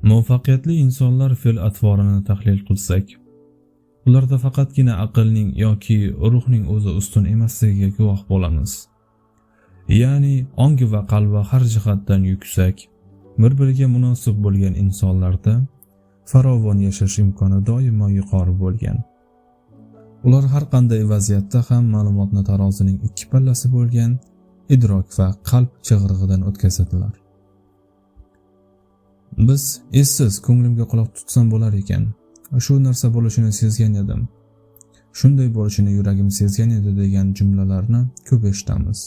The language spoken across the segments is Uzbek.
Muvaffaqiyatli insonlar fe'l-atvorini tahlil qilsak, ularda faqatgina aqlning yoki ruhning o'zi ustun emasligiga guvoh bo'lamiz. Ya'ni ongi va qalbi har jihatdan yuksak, bir-biriga munosib bo'lgan insonlarda farovon yashash imkoni doimo yuqori bo'lgan. Ular har qanday vaziyatda ham ma'lumotni tarozining ikki pallasi bo'lgan idrok va qalb chig'irig'idan o'tkazadilar. Biz essiz ko'nglimga quloq tutsam bo'lar ekan, shu narsa bo'lishini sezgan edim, shunday bo'lishini yuragim sezgan edi degan jumlalarni ko'p eshitamiz.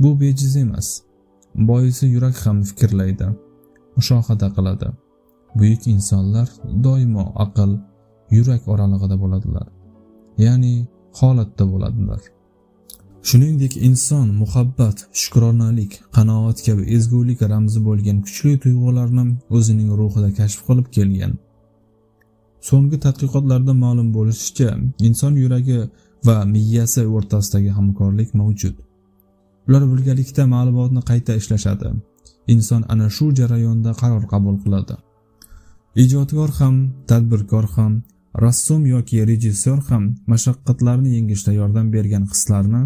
Bu bejiz emas. Boisi yurak ham fikrlaydi, mushohada qiladi. Buyuk insonlar doimo aql, yurak oralig'ida bo'ladilar. Ya'ni holatda bo'ladilar. Shuningdek, inson muhabbat, shukronalik, qanoat kabi ezgulik ramzi bo'lgan kuchli tuyg'ularni o'zining ruhida kashf qilib kelgan. So'nggi tadqiqotlarda ma'lum bo'lishicha, inson yuragi va miyasi o'rtasidagi hamkorlik mavjud. Ular birgalikda ma'lumotni qayta ishlashadi. Inson ana shu jarayonda qaror qabul qiladi. Ijodkor ham, tadbirkor ham, rassom yoki rejissyor ham mashaqqatlarni yengishda yordam bergan hislarni,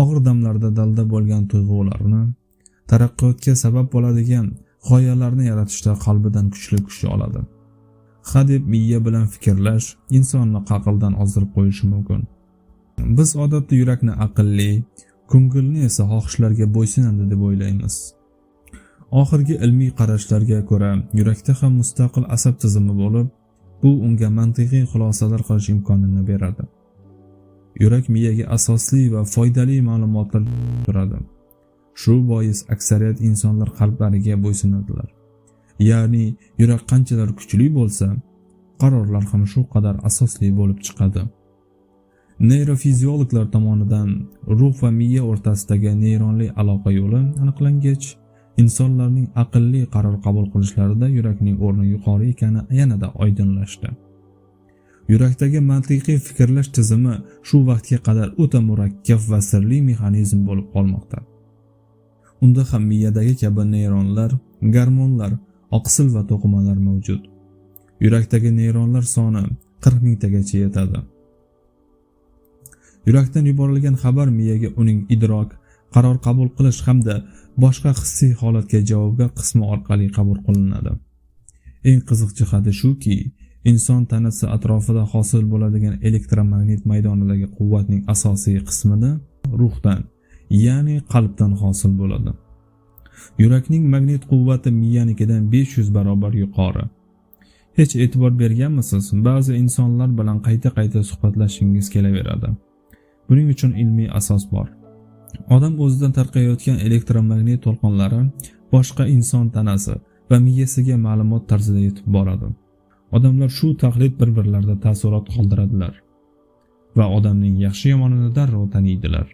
og'ir damlarda dalda bo'lgan tuyg'ularni, taraqqiyotga sabab bo'ladigan g'oyalarni yaratishda qalbidan kuchli kuch oladi. Hadeb miya bilan fikrlash insonni aqldan ozdirib qo'yishi mumkin. Biz odatda yurakni aqlli, ko'ngilni esa xohishlarga bo'ysunadi deb o'ylaymiz. Oxirgi ilmiy qarashlarga ko'ra, yurakda ham mustaqil asab tizimi bo'lib, bu unga mantiqiy xulosalar qilish imkonini beradi. Yurak miyaga asosli va foydali ma'lumotlar beradi. Shu bois aksariyat insonlar qalblariga bo'ysunadilar. Ya'ni yurak qanchalar kuchli bo'lsa, qarorlar ham shu qadar asosli bo'lib chiqadi. Neyrofiziologlar tomonidan ruh va miya o'rtasidagi neyronli aloqa yo'li aniqlangach, insonlarning aqlli qaror qabul qilishlarida yurakning o'rni yuqori ekani yanada oydinlashdi. Yurakdagi mantiqiy fikrlash tizimi shu vaqtga qadar o'ta murakkab va sirli mexanizm bo'lib qolmoqda. Unda ham miyadagi kabi neyronlar, gormonlar, oqsil va to'qimalar mavjud. Yurakdagi neyronlar soni 40 mingtagacha yetadi. Yurakdan yuborilgan xabar miyaga uning idrok, qaror qabul qilish hamda boshqa hissiy holatga javobgar qismi orqali qabul qilinadi. Eng qiziq jihati shuki, inson tanasi atrofida hosil bo'ladigan elektromagnit maydonidagi quvvatning asosiy qismini ruhdan, ya'ni qalbdan hosil bo'ladi. Yurakning magnit quvvati miyanikidan 500 barobar yuqori. Hech e'tibor berganmisiz? Ba'zi insonlar bilan qayta-qayta suhbatlashishingiz kelaveradi. Buning uchun ilmiy asos bor. Odam o'zidan tarqayotgan elektromagnit to'lqinlari boshqa inson tanasi va miyasiga ma'lumot tarzida yetib boradi. Odamlar shu taxlit bir-birlarida taassurot qoldiradilar va odamning yaxshi-yomonini darrov taniydilar.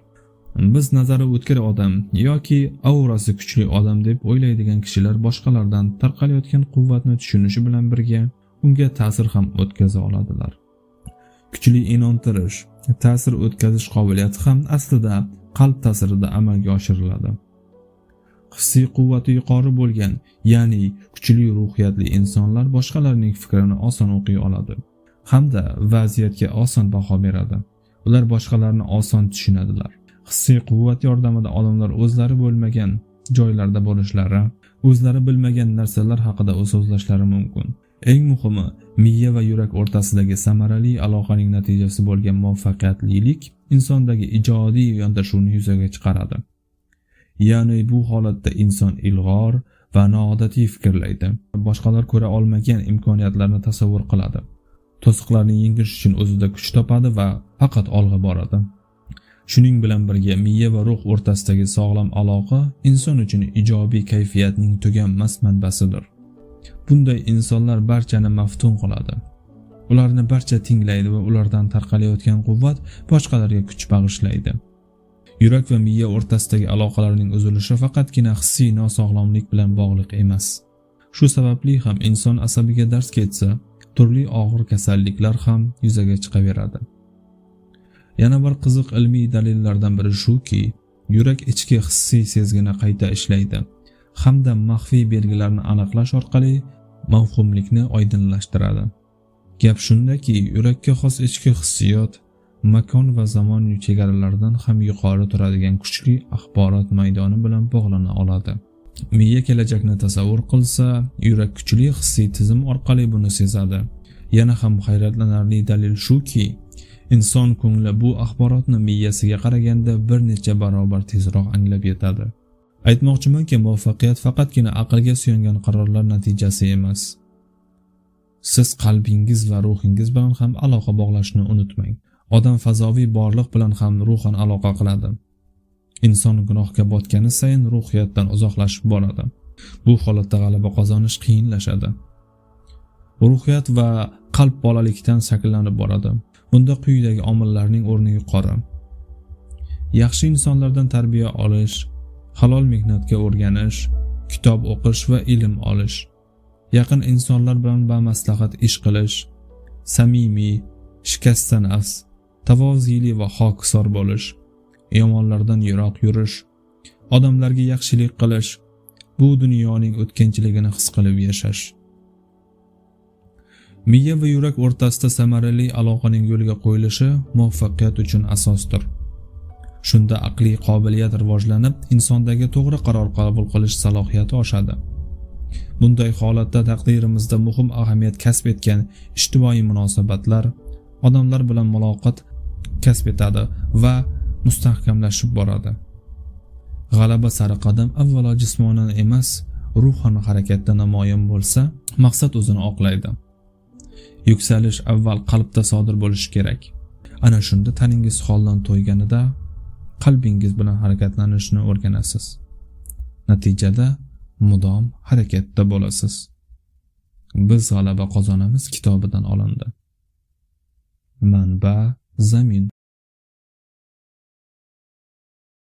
Biz nazari o'tkir odam yoki aurasi kuchli odam deb o'ylaydigan kishilar boshqalardan tarqalayotgan quvvatni tushunishi bilan birga unga ta'sir ham o'tkaza oladilar. Kuchli inontirish, ta'sir o'tkazish qobiliyati ham aslida qalb ta'sirida amalga oshiriladi. Hissiy quvvati yuqori bo'lgan, ya'ni kuchli ruhiyatli insonlar boshqalarning fikrini oson o'qiy oladi hamda vaziyatga oson baho beradi. Ular boshqalarni oson tushunadilar. Hissiy quvvat yordamida odamlar o'zlari bo'lmagan joylarda bo'lishlari, o'zlari bilmagan narsalar haqida so'zlashlari mumkin. Eng muhimi, miya va yurak o'rtasidagi samarali aloqaning natijasi bo'lgan muvaffaqiyatlilik insondagi ijodiy yondashuvni yuzaga chiqaradi. Ya'ni bu holatda inson ilg'or va noodatiy fikrlaydi. Boshqalar ko'ra olmagan imkoniyatlarni tasavvur qiladi. To'siqlarni yengish uchun o'zida kuch topadi va faqat olg'a boradi. Shuning bilan birga miya va ruh o'rtasidagi sog'lom aloqa inson uchun ijobiy kayfiyatning tuganmas manbasidir. Bunday insonlar barchani maftun qiladi. Ularni barcha tinglaydi va ulardan tarqalayotgan quvvat boshqalarga kuch bag'ishlaydi. Yurak va miya o'rtasidagi aloqalarning uzilishi faqatgina hissiy nosog'lomlik bilan bog'liq emas. Shu sababli ham inson asabiga darz ketsa, turli og'ir kasalliklar ham yuzaga chiqaveradi. Yana bir qiziq ilmiy dalillardan biri shuki, yurak ichki hissiy sezgini qayta ishlaydi hamda maxfiy belgilarni aniqlash orqali mavhumlikni oydinlashtiradi. Gap shundaki, yurakka xos ichki hissiyot makon va zamon chegaralaridan ham yuqori turadigan kuchli axborot maydoni bilan bog'lana oladi. Miya kelajakni tasavvur qilsa, yurak kuchli hissiy tizim orqali buni sezadi. Yana ham hayratlanarli dalil shuki, inson ko'ngli bu axborotni miyasiga qaraganda bir necha barobar tezroq anglab yetadi. Aytmoqchimanki, muvaffaqiyat faqatgina aqlga suyangan qarorlar natijasi emas. Siz qalbingiz va ruhingiz bilan ham aloqa bog'lashni unutmang. Odam fazoviy borliq bilan ham ruhan aloqa qiladi. Inson gunohga botgani sayin ruhiyatdan uzoqlashib boradi. Bu holatda g'alaba qozonish qiyinlashadi. Ruhiyat va qalb bolalikdan shakllanib boradi. Bunda quyidagi omillarning o'rni yuqori. Yaxshi insonlardan tarbiya olish, halol mehnatga o'rganish, kitob o'qish va ilm olish. Yaqin insonlar bilan bamaslahat ish qilish, samimiy, shikasta nafs, tavozili va hokisor bo'lish, yomonlardan yiroq yurish, odamlarga yaxshilik qilish, bu dunyoning o'tkinchiligini his qilib yashash. Miya va yurak o'rtasida samarali aloqaning yo'lga qo'yilishi muvaffaqiyat uchun asosdir. Shunda aqliy qobiliyat rivojlanib, insondagi to'g'ri qaror qabul qilish salohiyati oshadi. Bunday holatda taqdirimizda muhim ahamiyat kasb etgan ijtimoiy munosabatlar, odamlar bilan muloqot kasb etadi va mustahkamlashib boradi. G'alaba sari qadam avvalo jismonan emas, ruhan harakatda namoyon bo'lsa, maqsad o'zini oqlaydi. Yuksalish avval qalbda sodir bo'lishi kerak. Ana shunda taningiz holdan to'yganida qalbingiz bilan harakatlanishni o'rganasiz. Natijada mudom harakatda bo'lasiz. Biz g'alaba qozonamiz kitobidan olindi. Manba: Zamin.